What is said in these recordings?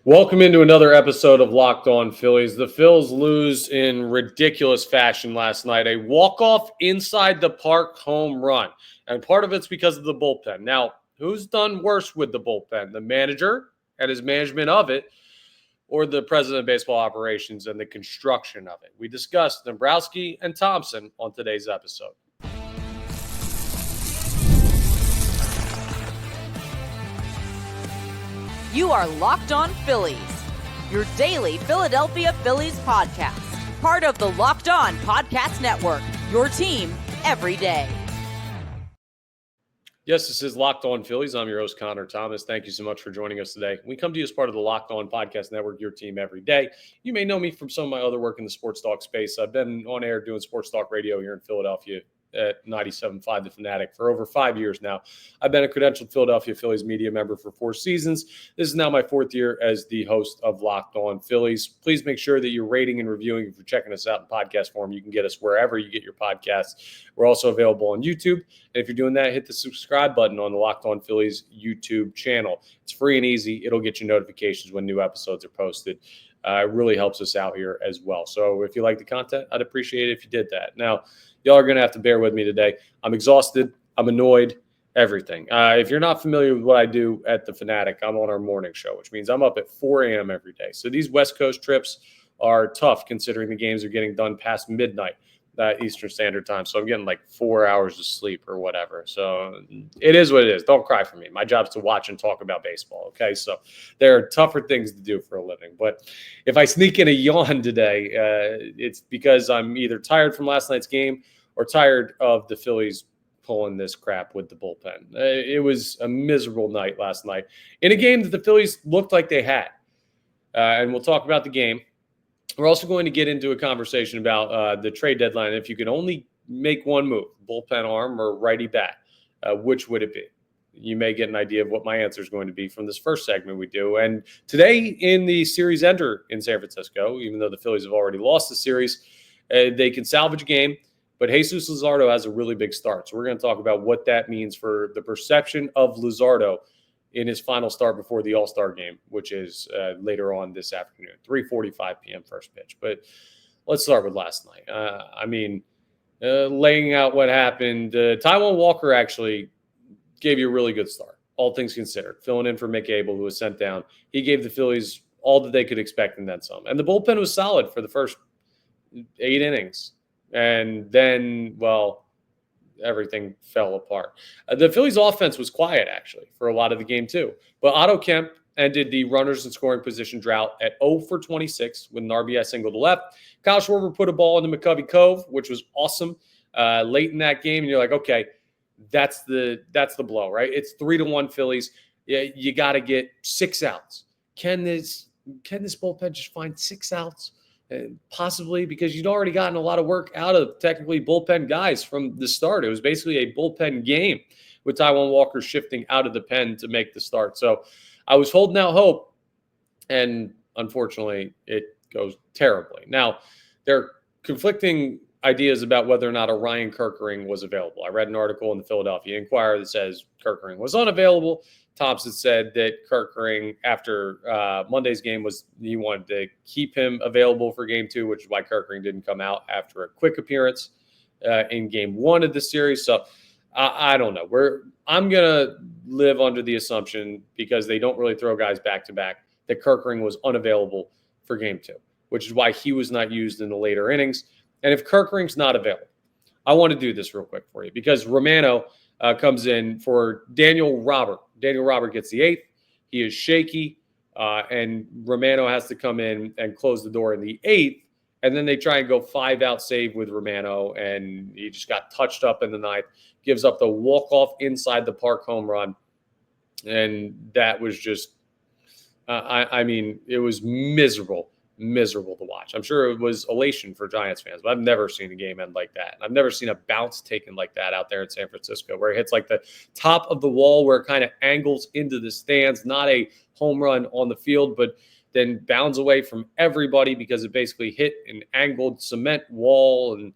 Welcome into another episode of Locked On Phillies. The Phils lose in ridiculous fashion last night. A walk-off inside the park home run. And part of it's because of the bullpen. Now, who's done worse with the bullpen? The manager and his management of it, or the president of baseball operations and the construction of it? We discussed Dombrowski and Thomson on today's episode. You are Locked On Phillies, your daily Philadelphia Phillies podcast. Part of the Locked On Podcast Network, your team every day. Yes, this is Locked On Phillies. I'm your host, Connor Thomas. Thank you so much for joining us today. We come to you as part of the Locked On Podcast Network, your team every day. You may know me from some of my other work in the sports talk space. I've been on air doing sports talk radio here in Philadelphia at 97.5 The Fanatic for over 5 years now. I've been a credentialed Philadelphia Phillies media member for 4 seasons. This is now my 4th year as the host of Locked On Phillies. Please make sure that you're rating and reviewing. If you're checking us out in podcast form, you can get us wherever you get your podcasts. We're also available on YouTube. And if you're doing that, hit the subscribe button on the Locked On Phillies YouTube channel. It's free and easy. It'll get you notifications when new episodes are posted. It really helps us out here as well. So if you like the content, I'd appreciate it if you did that. Now, y'all are going to have to bear with me today. I'm exhausted. I'm annoyed. Everything. If you're not familiar with what I do at The Fanatic, I'm on our morning show, which means I'm up at 4 a.m. every day. So these West Coast trips are tough considering the games are getting done past midnight Eastern Standard Time. So I'm getting like 4 hours of sleep or whatever. So it is what it is. Don't cry for me. My job's to watch and talk about baseball. Okay. So there are tougher things to do for a living. But if I sneak in a yawn today, it's because I'm either tired from last night's game or tired of the Phillies pulling this crap with the bullpen. It was a miserable night last night in a game that the Phillies looked like they had. And we'll talk about the game. We're also going to get into a conversation about the trade deadline. If you could only make one move, bullpen arm or righty bat, which would it be? You may get an idea of what my answer is going to be from this first segment we do. And today in the series ender in San Francisco, even though the Phillies have already lost the series, they can salvage a game. But Jesus Luzardo has a really big start. So we're going to talk about what that means for the perception of Luzardo in his final start before the All-Star game, which is later on this afternoon, 3:45 p.m. first pitch. But let's start with last night. Laying out what happened, Taijuan Walker actually gave you a really good start, all things considered, filling in for Mick Abel, who was sent down. He gave the Phillies all that they could expect and then some. And the bullpen was solid for the first 8 innings. And then, well, everything fell apart. The Phillies' offense was quiet, actually, for a lot of the game, too. But Otto Kemp ended the runners in scoring position drought at 0 for 26 with an RBI single to left. Kyle Schwarber put a ball into McCovey Cove, which was awesome late in that game. And you're like, okay, that's the blow, right? It's 3-1 Phillies. You got to get 6 outs. Can this bullpen just find 6 outs? Possibly, because you'd already gotten a lot of work out of technically bullpen guys from the start. It was basically a bullpen game with Taijuan Walker shifting out of the pen to make the start. So I was holding out hope, and unfortunately it goes terribly. Now, there are conflicting ideas about whether or not a Ryan Kerkering was available. I read an article in the Philadelphia Inquirer that says Kerkering was unavailable. Thompson said that Kerkering, after Monday's game, he wanted to keep him available for Game 2, which is why Kerkering didn't come out after a quick appearance in Game 1 of the series. So I don't know. I'm going to live under the assumption, because they don't really throw guys back-to-back, that Kerkering was unavailable for Game 2, which is why he was not used in the later innings. And if Kerkering's not available, I want to do this real quick for you, because Romano comes in for Daniel Robert. Daniel Robert gets the 8th. He is shaky, and Romano has to come in and close the door in the 8th. And then they try and go 5-out save with Romano, and he just got touched up in the 9th, gives up the walk-off inside the park home run. And that was just, it was miserable to watch. I'm sure it was elation for Giants fans, but I've never seen a game end like that. I've never seen a bounce taken like that out there in San Francisco, where it hits like the top of the wall, where it kind of angles into the stands, not a home run on the field, but then bounds away from everybody because it basically hit an angled cement wall. And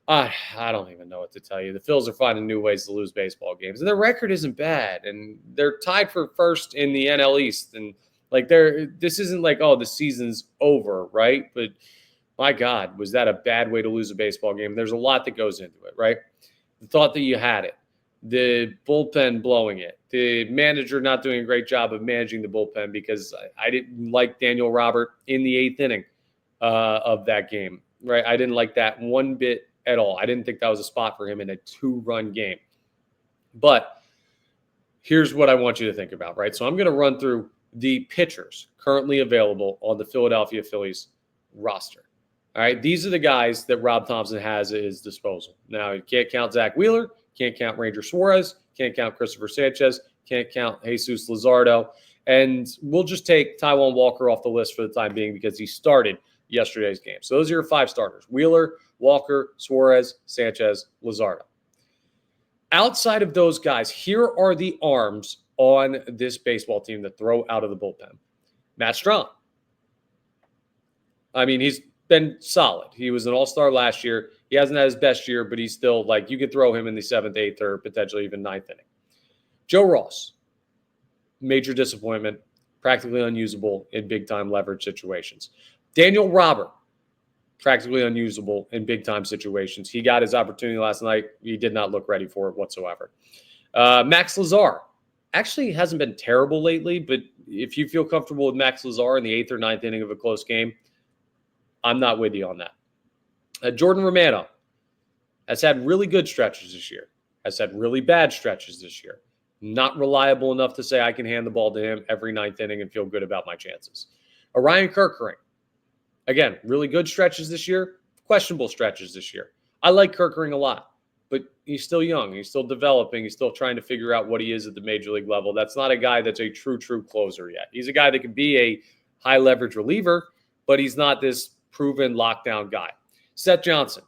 I don't even know what to tell you. The Phils are finding new ways to lose baseball games, and their record isn't bad, and they're tied for first in the NL East. And Like this isn't like, oh, the season's over, right? But my God, was that a bad way to lose a baseball game? There's a lot that goes into it, right? The thought that you had it, the bullpen blowing it, the manager not doing a great job of managing the bullpen because I didn't like Daniel Robert in the 8th inning of that game, right? I didn't like that one bit at all. I didn't think that was a spot for him in a 2-run game. But here's what I want you to think about, right? So I'm going to run through the pitchers currently available on the Philadelphia Phillies roster. All right, these are the guys that Rob Thomson has at his disposal. Now, you can't count Zach Wheeler, can't count Ranger Suarez, can't count Christopher Sanchez, can't count Jesus Luzardo, and we'll just take Taijuan Walker off the list for the time being because he started yesterday's game. So those are your 5 starters: Wheeler, Walker, Suarez, Sanchez, Luzardo. Outside of those guys, here are the arms on this baseball team that throw out of the bullpen. Matt Strahm. I mean, he's been solid. He was an all-star last year. He hasn't had his best year, but he's still like, you could throw him in the 7th, 8th, or potentially even 9th inning. Joe Ross, major disappointment, practically unusable in big-time leverage situations. Daniel Robert, practically unusable in big-time situations. He got his opportunity last night. He did not look ready for it whatsoever. Max Lazar actually hasn't been terrible lately, but if you feel comfortable with Max Lazar in the 8th or 9th inning of a close game, I'm not with you on that. Jordan Romano has had really good stretches this year, has had really bad stretches this year. Not reliable enough to say I can hand the ball to him every 9th inning and feel good about my chances. Ryan Kerkering, again, really good stretches this year, questionable stretches this year. I like Kerkering a lot, but he's still young. He's still developing. He's still trying to figure out what he is at the major league level. That's not a guy that's a true closer yet. He's a guy that can be a high leverage reliever, but he's not this proven lockdown guy. Seth Johnson,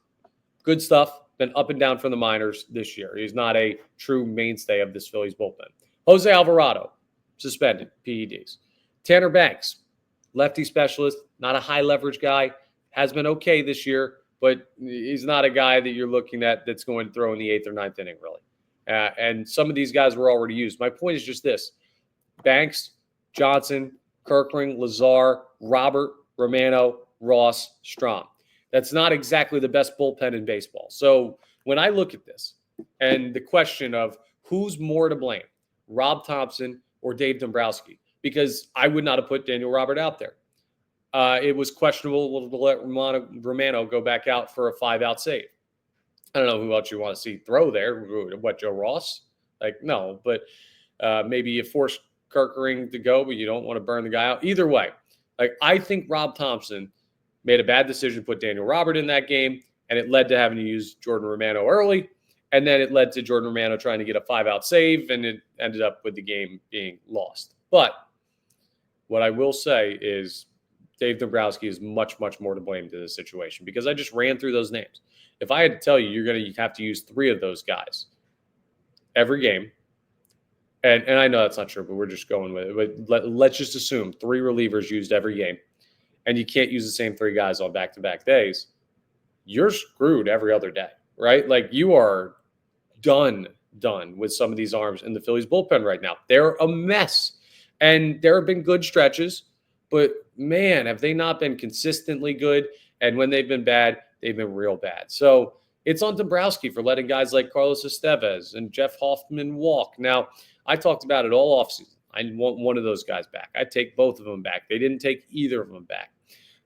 good stuff. Been up and down from the minors this year. He's not a true mainstay of this Phillies bullpen. Jose Alvarado, suspended, PEDs. Tanner Banks, lefty specialist, not a high leverage guy. Has been okay this year, but he's not a guy that you're looking at that's going to throw in the 8th or 9th inning, really. And some of these guys were already used. My point is just this. Banks, Johnson, Kerkering, Lazar, Robert, Romano, Ross, Strahm. That's not exactly the best bullpen in baseball. So when I look at this and the question of who's more to blame, Rob Thomson or Dave Dombrowski, because I would not have put Daniel Robert out there. It was questionable to let Romano go back out for a 5-out save. I don't know who else you want to see throw there. What, Joe Ross? Like, no, but maybe you force Kerkering to go, but you don't want to burn the guy out. Either way, like, I think Rob Thomson made a bad decision to put Daniel Robert in that game, and it led to having to use Jordan Romano early, and then it led to Jordan Romano trying to get a 5-out save, and it ended up with the game being lost. But what I will say is Dave Dombrowski is much, much more to blame to this situation because I just ran through those names. If I had to tell you, you're going to have to use 3 of those guys every game, and I know that's not true, but we're just going with it. But let's just assume 3 relievers used every game, and you can't use the same 3 guys on back-to-back days, you're screwed every other day, right? Like, you are done with some of these arms in the Phillies bullpen right now. They're a mess. And there have been good stretches, but man, have they not been consistently good. And when they've been bad, they've been real bad. So it's on Dombrowski for letting guys like Carlos Estevez and Jeff Hoffman walk. Now, I talked about it all offseason. I want one of those guys back. I'd take both of them back. They didn't take either of them back.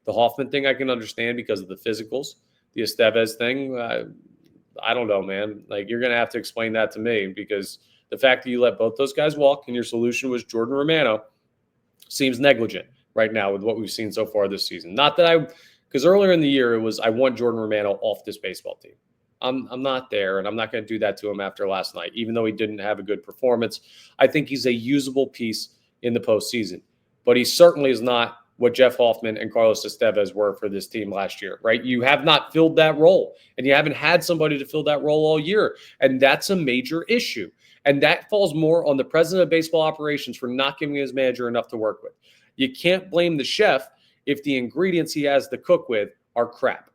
The Hoffman thing I can understand because of the physicals. The Estevez thing, I don't know, man. Like, you're going to have to explain that to me because the fact that you let both those guys walk and your solution was Jordan Romano seems negligent right now with what we've seen so far this season. Not that because earlier in the year it was I want Jordan Romano off this baseball team. I'm not there, and I'm not going to do that to him after last night, even though he didn't have a good performance. I think he's a usable piece in the postseason, but he certainly is not what Jeff Hoffman and Carlos Estevez were for this team last year, right? You have not filled that role, and you haven't had somebody to fill that role all year, and that's a major issue. And that falls more on the president of baseball operations for not giving his manager enough to work with. You can't blame the chef if the ingredients he has to cook with are crap.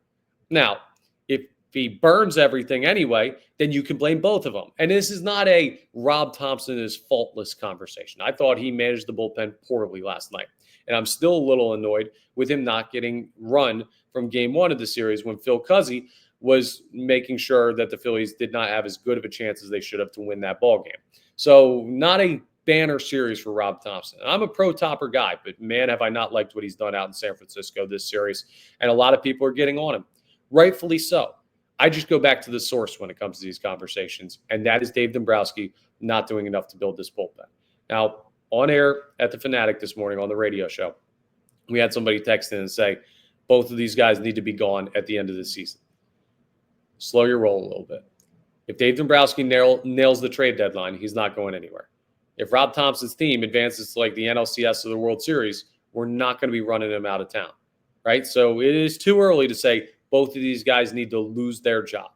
Now, if he burns everything anyway, then you can blame both of them. And this is not a Rob Thomson is faultless conversation. I thought he managed the bullpen poorly last night. And I'm still a little annoyed with him not getting run from game one of the series when Phil Cuzzy was making sure that the Phillies did not have as good of a chance as they should have to win that ball game. So not a banner series for Rob Thomson. I'm a pro-topper guy, but man, have I not liked what he's done out in San Francisco this series. And a lot of people are getting on him, rightfully so. I just go back to the source when it comes to these conversations, and that is Dave Dombrowski not doing enough to build this bullpen. Now, on air at the Fanatic this morning on the radio show, we had somebody text in and say, both of these guys need to be gone at the end of the season. Slow your roll a little bit. If Dave Dombrowski nails the trade deadline, he's not going anywhere. If Rob Thompson's team advances to like the NLCS or the World Series, we're not going to be running him out of town, right? So it is too early to say both of these guys need to lose their job.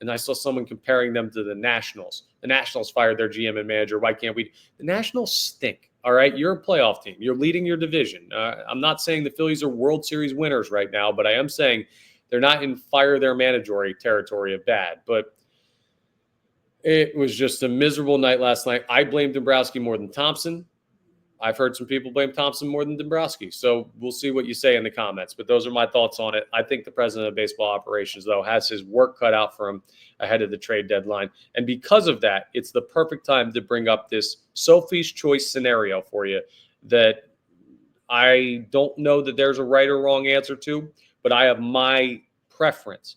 And I saw someone comparing them to the Nationals. The Nationals fired their GM and manager. Why can't we? The Nationals stink, all right? You're a playoff team. You're leading your division. I'm not saying the Phillies are World Series winners right now, but I am saying they're not in fire their manager territory of bad. But it was just a miserable night last night. I blame Dombrowski more than Thomson. I've heard some people blame Thomson more than Dombrowski. So we'll see what you say in the comments. But those are my thoughts on it. I think the president of baseball operations, though, has his work cut out for him ahead of the trade deadline. And because of that, it's the perfect time to bring up this Sophie's choice scenario for you that I don't know that there's a right or wrong answer to, but I have my preference.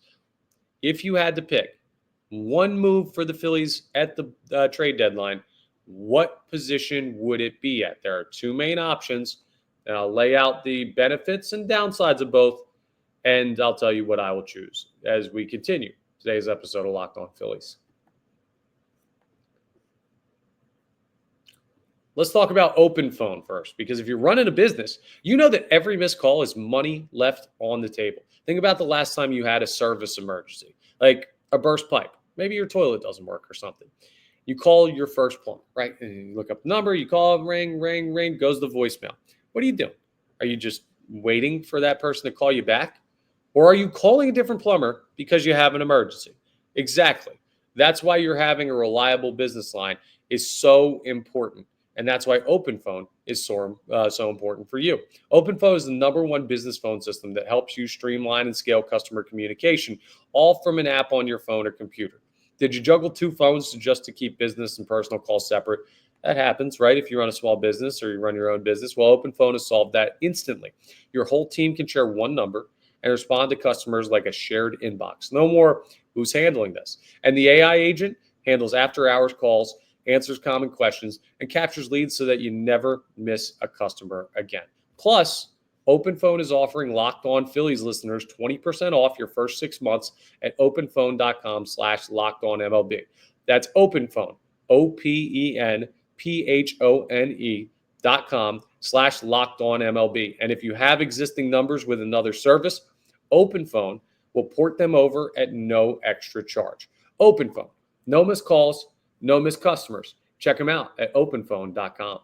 If you had to pick one move for the Phillies at the trade deadline, what position would it be at? There are two main options, and I'll lay out the benefits and downsides of both, and I'll tell you what I will choose as we continue today's episode of Locked On Phillies. Let's talk about open phone first, because if you're running a business, you know that every missed call is money left on the table. Think about the last time you had a service emergency, like a burst pipe. Maybe your toilet doesn't work or something. You call your first plumber, right? And you look up the number, you call, ring, ring, ring, goes the voicemail. What are you doing? Are you just waiting for that person to call you back? Or are you calling a different plumber because you have an emergency? Exactly. That's why you're having a reliable business line is so important. And that's why Open Phone is so important for you. Open Phone is the #1 business phone system that helps you streamline and scale customer communication, all from an app on your phone or computer. Did you juggle two phones just to keep business and personal calls separate? That happens, right? If you run a small business or you run your own business, well, Open Phone has solved that instantly. Your whole team can share one number and respond to customers like a shared inbox. No more, who's handling this? And the AI agent handles after-hours calls, answers common questions, and captures leads so that you never miss a customer again. Plus, Open Phone is offering Locked On Phillies listeners 20% off your first 6 months at openphone.com/LockedOnMLB. That's Open Phone, OPENPHONE.com/LockedOnMLB. And if you have existing numbers with another service, Open Phone will port them over at no extra charge. Open Phone, no missed calls, no missed customers. Check them out at openphone.com.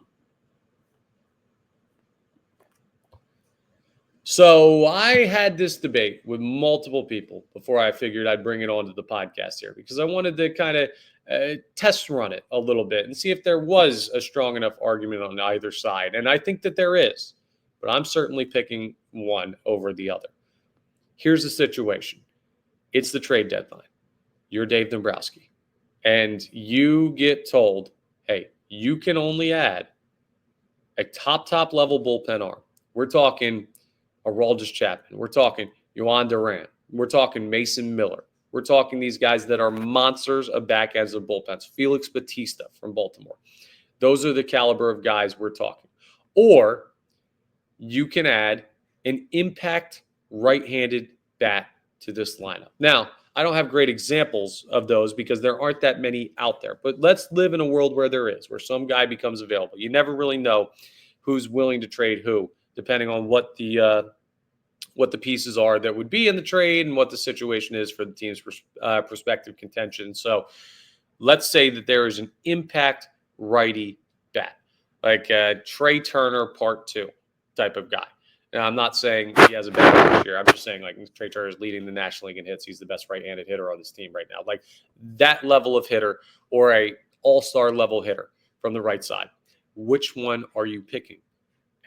So I had this debate with multiple people before I figured I'd bring it onto the podcast here, because I wanted to kind of test run it a little bit and see if there was a strong enough argument on either side. And I think that there is, but I'm certainly picking one over the other. Here's the situation. It's the trade deadline. You're Dave Dombrowski, and you get told, hey, you can only add a top level bullpen arm. We're talking Aroldis Chapman. We're talking Yohan Durant. We're talking Mason Miller. We're talking these guys that are monsters of back ends of bullpens. Felix Bautista from Baltimore. Those are the caliber of guys we're talking. Or you can add an impact right-handed bat to this lineup. Now, I don't have great examples of those because there aren't that many out there. But let's live in a world where there is, where some guy becomes available. You never really know who's willing to trade who, depending on what the pieces are that would be in the trade and what the situation is for the team's prospective contention. So let's say that there is an impact righty bat, like Trey Turner Part 2 type of guy. Now, I'm not saying he has a bad year this year. I'm just saying, like, Trey Turner is leading the National League in hits. He's the best right-handed hitter on this team right now. Like, that level of hitter or a all-star level hitter from the right side, which one are you picking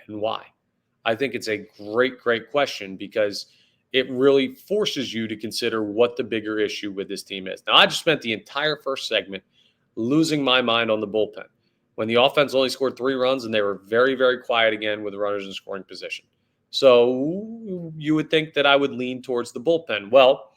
and why? I think it's a great, great question because it really forces you to consider what the bigger issue with this team is. Now, I just spent the entire first segment losing my mind on the bullpen when the offense only scored 3 runs and they were very, very quiet again with runners in scoring position. So you would think that I would lean towards the bullpen. Well,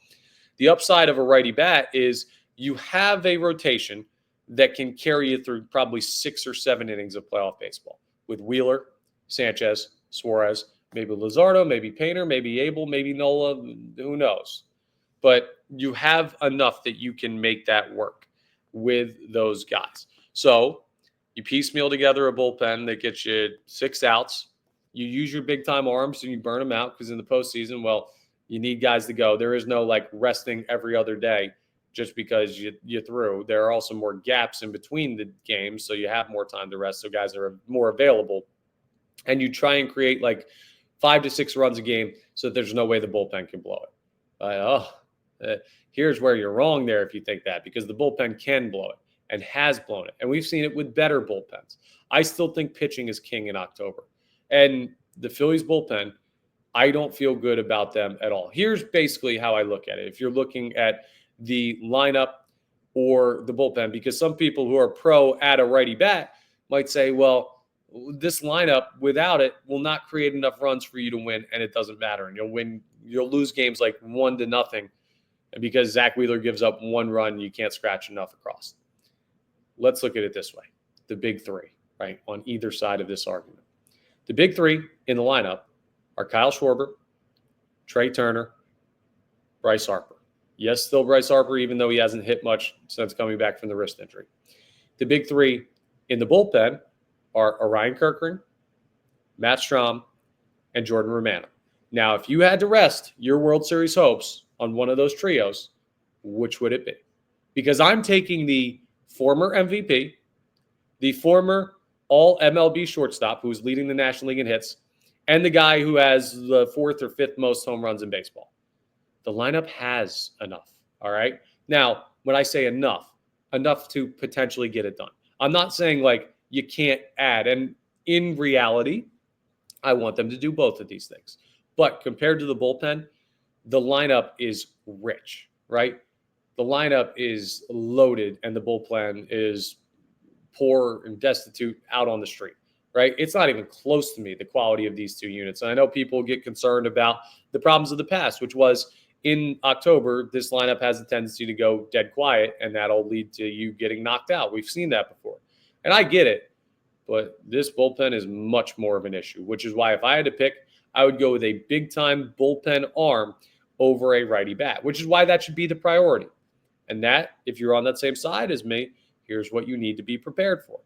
the upside of a righty bat is you have a rotation that can carry you through probably 6 or 7 innings of playoff baseball with Wheeler, Sanchez, Suarez, maybe Luzardo, maybe Painter, maybe Abel, maybe Nola, who knows. But you have enough that you can make that work with those guys. So you piecemeal together a bullpen that gets you 6 outs. You use your big-time arms and you burn them out because in the postseason, well, you need guys to go. There is no, like, resting every other day just because you threw. There are also more gaps in between the games, so you have more time to rest, so guys are more available. And you try and create, like, 5 to 6 runs a game so that there's no way the bullpen can blow it. Here's where you're wrong there if you think that, because the bullpen can blow it and has blown it. And we've seen it with better bullpens. I still think pitching is king in October. And the Phillies bullpen, I don't feel good about them at all. Here's basically how I look at it. If you're looking at the lineup or the bullpen, because some people who are pro at a righty bat might say, well, this lineup without it will not create enough runs for you to win, and it doesn't matter. And you'll lose games like 1-0, and because Zach Wheeler gives up 1 run, you can't scratch enough across. Let's look at it this way. The big 3, right, on either side of this argument. The big 3 in the lineup are Kyle Schwarber, Trey Turner, Bryce Harper. Yes, still Bryce Harper, even though he hasn't hit much since coming back from the wrist injury. The big 3 in the bullpen are Orion Kirkring, Matt Strahm, and Jordan Romano. Now, if you had to rest your World Series hopes on one of those trios, which would it be? Because I'm taking the former MVP, the former all-MLB shortstop who's leading the National League in hits, and the guy who has the 4th or 5th most home runs in baseball. The lineup has enough, all right? Now, when I say enough to potentially get it done. I'm not saying, like, you can't add. And in reality, I want them to do both of these things. But compared to the bullpen, the lineup is rich, right? The lineup is loaded, and the bullpen is poor and destitute out on the street, right? It's not even close to me, the quality of these 2 units. And I know people get concerned about the problems of the past, which was in October, this lineup has a tendency to go dead quiet, and that'll lead to you getting knocked out. We've seen that before. And I get it, but this bullpen is much more of an issue, which is why if I had to pick, I would go with a big-time bullpen arm over a righty bat, which is why that should be the priority. And that, if you're on that same side as me, here's what you need to be prepared for.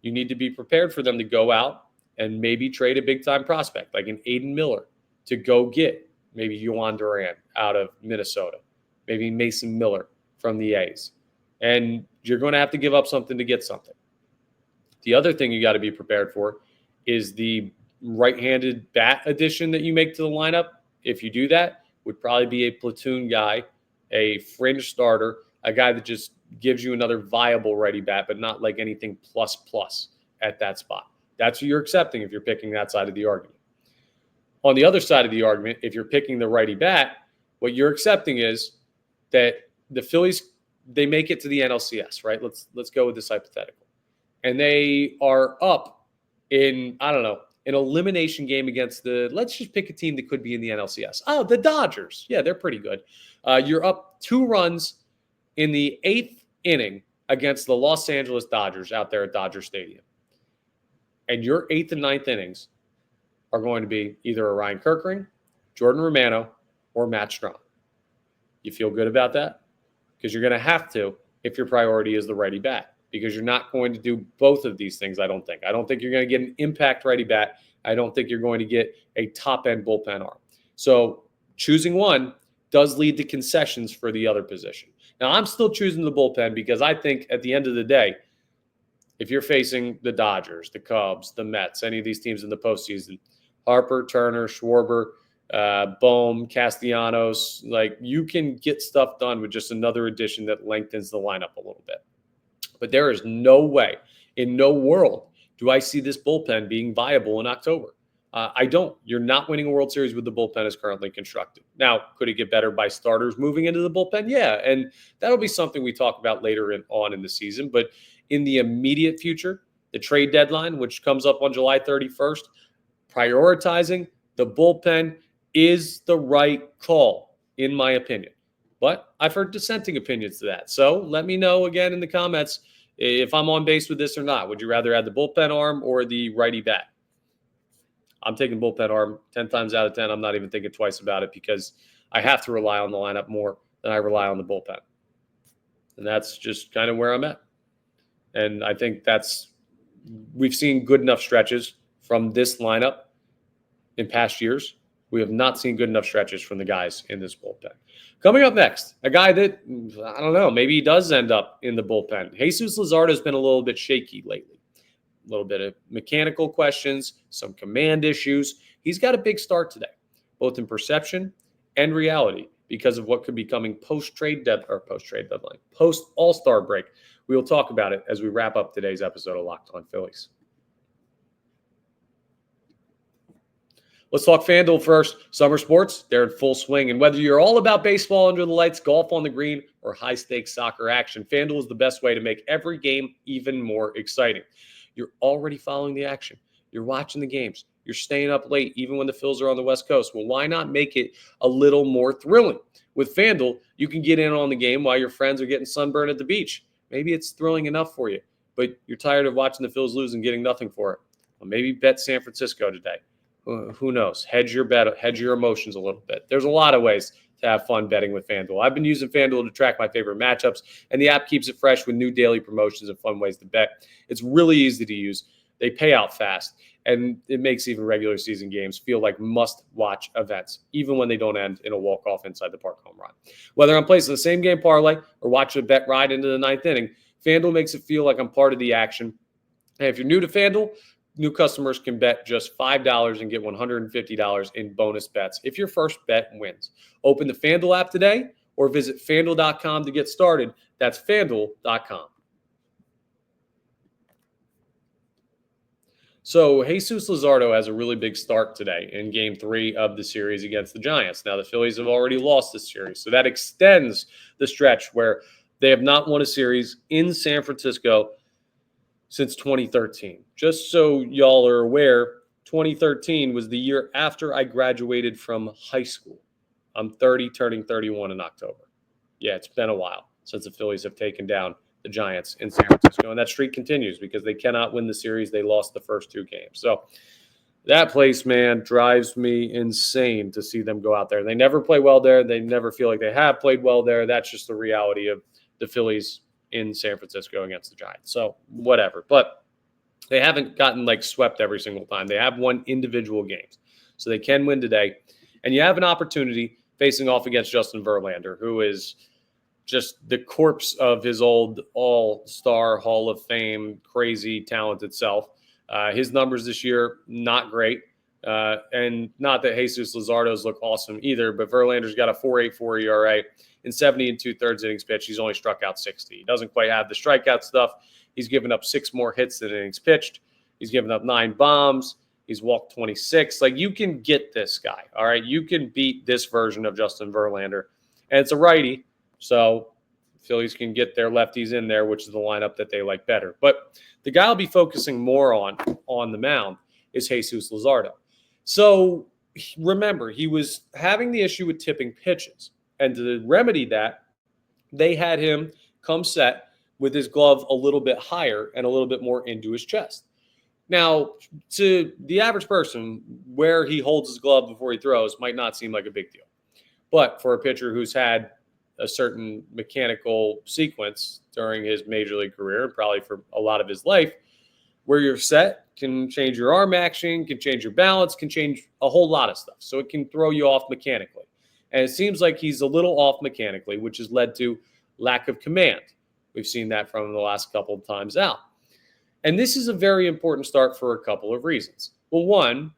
You need to be prepared for them to go out and maybe trade a big-time prospect like an Aiden Miller to go get maybe Yohan Duran out of Minnesota, maybe Mason Miller from the A's. And you're going to have to give up something to get something. The other thing you got to be prepared for is the right-handed bat addition that you make to the lineup. If you do that, would probably be a platoon guy, a fringe starter, a guy that just gives you another viable righty bat, but not like anything plus at that spot. That's what you're accepting if you're picking that side of the argument. On the other side of the argument, if you're picking the righty bat, what you're accepting is that the Phillies, they make it to the NLCS, right? Let's go with this hypothetical. And they are up in, I don't know, an elimination game against let's just pick a team that could be in the NLCS. Oh, the Dodgers. Yeah, they're pretty good. You're up 2 runs in the 8th inning against the Los Angeles Dodgers out there at Dodger Stadium. And your 8th and 9th innings are going to be either Orion Kirkring, Jordan Romano, or Matt Strahm. You feel good about that? Because you're going to have to if your priority is the righty bat, because you're not going to do both of these things, I don't think. I don't think you're going to get an impact righty bat. I don't think you're going to get a top-end bullpen arm. So choosing one does lead to concessions for the other position. Now, I'm still choosing the bullpen because I think at the end of the day, if you're facing the Dodgers, the Cubs, the Mets, any of these teams in the postseason, Harper, Turner, Schwarber, Bohm, Castellanos. Like, you can get stuff done with just another addition that lengthens the lineup a little bit. But there is no way, in no world, do I see this bullpen being viable in October. I don't. You're not winning a World Series with the bullpen as currently constructed. Now, could it get better by starters moving into the bullpen? Yeah, and that'll be something we talk about later on in the season. But in the immediate future, the trade deadline, which comes up on July 31st, prioritizing the bullpen is the right call, in my opinion. But I've heard dissenting opinions to that. So let me know again in the comments if I'm on base with this or not. Would you rather have the bullpen arm or the righty bat? I'm taking bullpen arm 10 times out of 10. I'm not even thinking twice about it because I have to rely on the lineup more than I rely on the bullpen. And that's just kind of where I'm at. And I think we've seen good enough stretches from this lineup in past years. We have not seen good enough stretches from the guys in this bullpen. Coming up next, a guy that, I don't know, maybe he does end up in the bullpen. Jesus Luzardo has been a little bit shaky lately. A little bit of mechanical questions, some command issues. He's got a big start today, both in perception and reality, because of what could be coming post-All-Star break. We will talk about it as we wrap up today's episode of Locked On Phillies. Let's talk FanDuel first. Summer sports, they're in full swing. And whether you're all about baseball under the lights, golf on the green, or high-stakes soccer action, FanDuel is the best way to make every game even more exciting. You're already following the action. You're watching the games. You're staying up late, even when the Phils are on the West Coast. Well, why not make it a little more thrilling? With FanDuel, you can get in on the game while your friends are getting sunburned at the beach. Maybe it's thrilling enough for you, but you're tired of watching the Phils lose and getting nothing for it. Well, maybe bet San Francisco today. Who knows? Hedge your bet, hedge your emotions a little bit. There's a lot of ways to have fun betting with FanDuel. I've been using FanDuel to track my favorite matchups, and the app keeps it fresh with new daily promotions and fun ways to bet. It's really easy to use. They pay out fast, and it makes even regular season games feel like must-watch events, even when they don't end in a walk-off inside the park home run. Whether I'm placing the same game parlay or watching a bet ride into the ninth inning, FanDuel makes it feel like I'm part of the action. And if you're new to FanDuel, new customers can bet just $5 and get $150 in bonus bets if your first bet wins. Open the FanDuel app today or visit FanDuel.com to get started. That's FanDuel.com. So Jesus Luzardo has a really big start today in Game 3 of the series against the Giants. Now, the Phillies have already lost this series, so that extends the stretch where they have not won a series in San Francisco since 2013. Just so y'all are aware, 2013 was the year after I graduated from high school. I'm 30, turning 31 in October. Yeah, it's been a while since the Phillies have taken down the Giants in San Francisco, and that streak continues because they cannot win the series. They lost the first two games. So that place, man, drives me insane to see them go out there. They never play well there. They never feel like they have played well there. That's just the reality of the Phillies in San Francisco against the Giants. So whatever. But they haven't gotten like swept every single time. They have won individual games. So they can win today. And you have an opportunity facing off against Justin Verlander, who is just the corpse of his old all-star Hall of Fame, crazy talented self. His numbers this year, not great. And not that Jesus Luzardo's look awesome either, but Verlander's got a 4.84 ERA. In 70 and 2/3 innings pitched, he's only struck out 60. He doesn't quite have the strikeout stuff. He's given up 6 more hits than innings pitched. He's given up 9 bombs. He's walked 26. Like, you can get this guy, all right? You can beat this version of Justin Verlander. And it's a righty, so Phillies can get their lefties in there, which is the lineup that they like better. But the guy I'll be focusing more on the mound is Jesus Luzardo. So remember, he was having the issue with tipping pitches. And to remedy that, they had him come set with his glove a little bit higher and a little bit more into his chest. Now, to the average person, where he holds his glove before he throws might not seem like a big deal. But for a pitcher who's had a certain mechanical sequence during his major league career, and probably for a lot of his life, where you're set can change your arm action, can change your balance, can change a whole lot of stuff. So it can throw you off mechanically. And it seems like he's a little off mechanically, which has led to lack of command. We've seen that from him the last couple of times out. And this is a very important start for a couple of reasons. Well, one,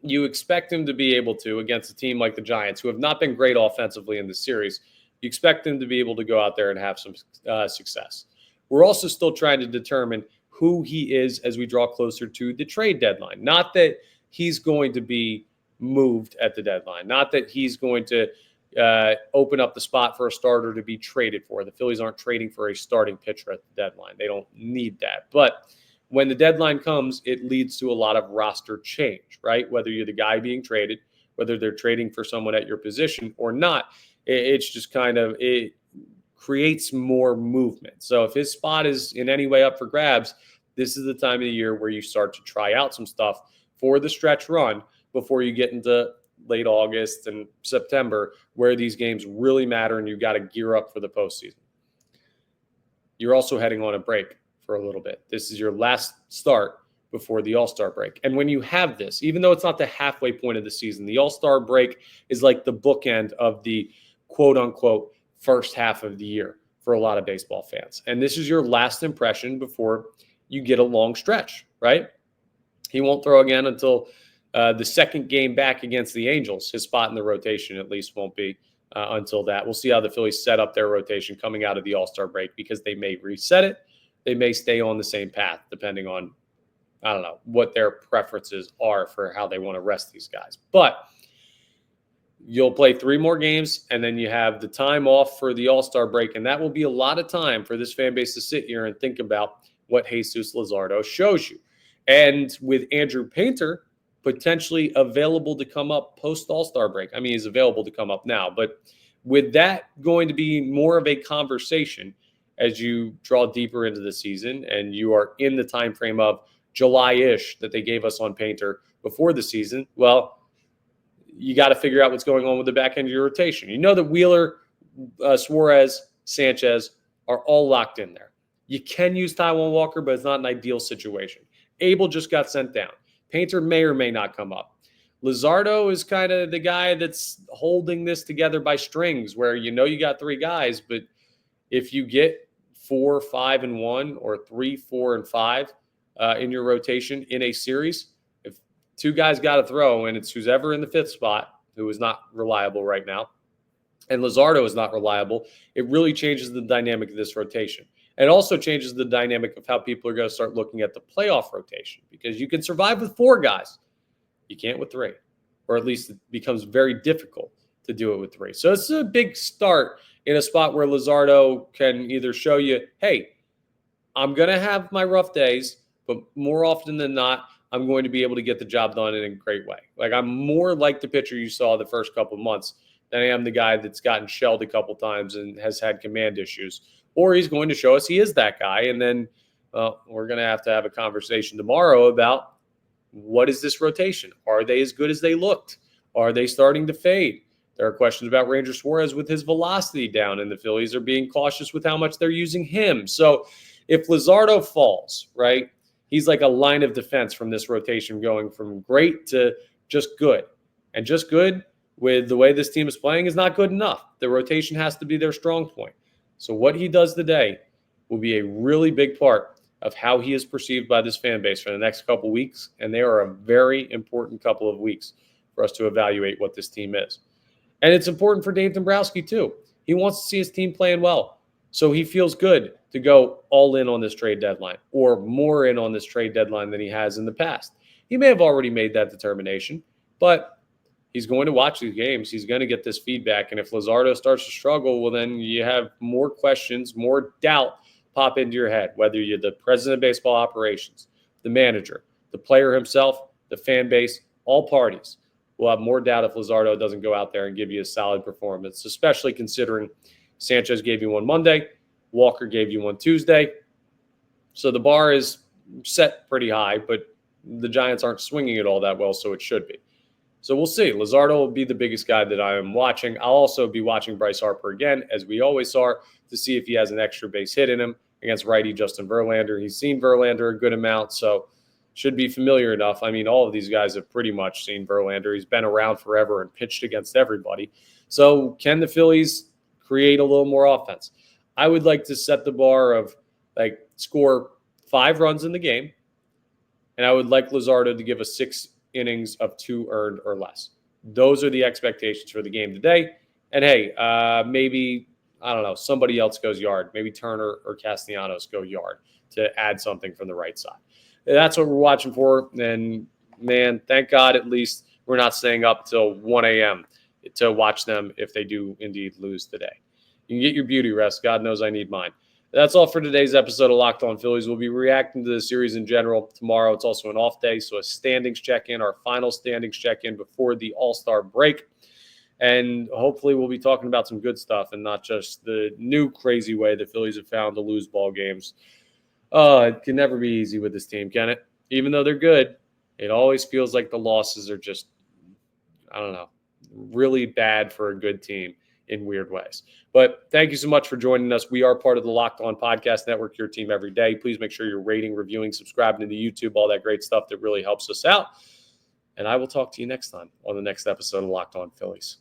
you expect him to be able to, against a team like the Giants, who have not been great offensively in this series, you expect him to be able to go out there and have some success. We're also still trying to determine who he is as we draw closer to the trade deadline. Not that he's going to be moved at the deadline, not that he's going to open up the spot for a starter to be traded for. The Phillies aren't trading for a starting pitcher at the deadline. They don't need that. But when the deadline comes, it leads to a lot of roster change, right? Whether you're the guy being traded, whether they're trading for someone at your position or not, it's just kind of, it creates more movement. So if his spot is in any way up for grabs, this is the time of the year where you start to try out some stuff for the stretch run before you get into late August and September, where these games really matter and you've got to gear up for the postseason. You're also heading on a break for a little bit. This is your last start before the All-Star break. And when you have this, even though it's not the halfway point of the season, the All-Star break is like the bookend of the quote-unquote first half of the year for a lot of baseball fans. And this is your last impression before you get a long stretch, right? He won't throw again until the second game back against the Angels. His spot in the rotation at least won't be until that. We'll see how the Phillies set up their rotation coming out of the All-Star break, because they may reset it. They may stay on the same path depending on, I don't know, what their preferences are for how they want to rest these guys. But you'll play 3 more games, and then you have the time off for the All-Star break, and that will be a lot of time for this fan base to sit here and think about what Jesus Luzardo shows you. And with Andrew Painter potentially available to come up post All-Star break, I mean, he's available to come up now, but with that going to be more of a conversation as you draw deeper into the season and you are in the time frame of July-ish that they gave us on Painter before the season, well, you got to figure out what's going on with the back end of your rotation. You know that Wheeler, Suarez, Sanchez are all locked in there. You can use Taijuan Walker, but it's not an ideal situation. Abel just got sent down. Painter may or may not come up. Luzardo is kind of the guy that's holding this together by strings, where you know you got 3 guys, but if you get 4, 5, and 1, or 3, 4, and 5 in your rotation in a series, if 2 guys got to throw, and it's who's ever in the 5th spot, who is not reliable right now, and Luzardo is not reliable, it really changes the dynamic of this rotation. And it also changes the dynamic of how people are going to start looking at the playoff rotation, because you can survive with 4 guys. You can't with 3, or at least it becomes very difficult to do it with 3. So it's a big start in a spot where Luzardo can either show you, hey, I'm going to have my rough days, but more often than not, I'm going to be able to get the job done in a great way. Like, I'm more like the pitcher you saw the first couple of months than I am the guy that's gotten shelled a couple times and has had command issues. Or he's going to show us he is that guy. And then we're going to have a conversation tomorrow about, what is this rotation? Are they as good as they looked? Are they starting to fade? There are questions about Ranger Suarez with his velocity down, and the Phillies are being cautious with how much they're using him. So if Luzardo falls, right, he's like a line of defense from this rotation, going from great to just good. And just good with the way this team is playing is not good enough. The rotation has to be their strong point. So what he does today will be a really big part of how he is perceived by this fan base for the next couple of weeks. And they are a very important couple of weeks for us to evaluate what this team is. And it's important for Dave Dombrowski too. He wants to see his team playing well. So he feels good to go all in on this trade deadline, or more in on this trade deadline than he has in the past. He may have already made that determination, but he's going to watch these games. He's going to get this feedback. And if Luzardo starts to struggle, well, then you have more questions, more doubt pop into your head, whether you're the president of baseball operations, the manager, the player himself, the fan base, all parties will have more doubt if Luzardo doesn't go out there and give you a solid performance, especially considering Sanchez gave you one Monday, Walker gave you one Tuesday. So the bar is set pretty high, but the Giants aren't swinging it all that well, so it should be. So we'll see. Luzardo will be the biggest guy that I am watching. I'll also be watching Bryce Harper again, as we always are, to see if he has an extra base hit in him against righty Justin Verlander. He's seen Verlander a good amount, so should be familiar enough. I mean, all of these guys have pretty much seen Verlander. He's been around forever and pitched against everybody. So can the Phillies create a little more offense? I would like to set the bar of, like, score 5 runs in the game, and I would like Luzardo to give us 6 innings of 2 earned or less. Those are the expectations for the game today. And hey, maybe, I don't know, somebody else goes yard. Maybe Turner or Castellanos go yard to add something from the right side. That's what we're watching for. And man, thank God at least we're not staying up till 1 a.m. to watch them if they do indeed lose today. You can get your beauty rest. God knows I need mine. That's all for today's episode of Locked On Phillies. We'll be reacting to the series in general tomorrow. It's also an off day, so a standings check-in, our final standings check-in before the All-Star break. And hopefully we'll be talking about some good stuff and not just the new crazy way the Phillies have found to lose ball games. It can never be easy with this team, can it? Even though they're good, it always feels like the losses are just, I don't know, really bad for a good team in weird ways. But thank you so much for joining us. We are part of the Locked On Podcast Network, your team every day. Please make sure you're rating, reviewing, subscribing to the YouTube, all that great stuff that really helps us out. And I will talk to you next time on the next episode of Locked On Phillies.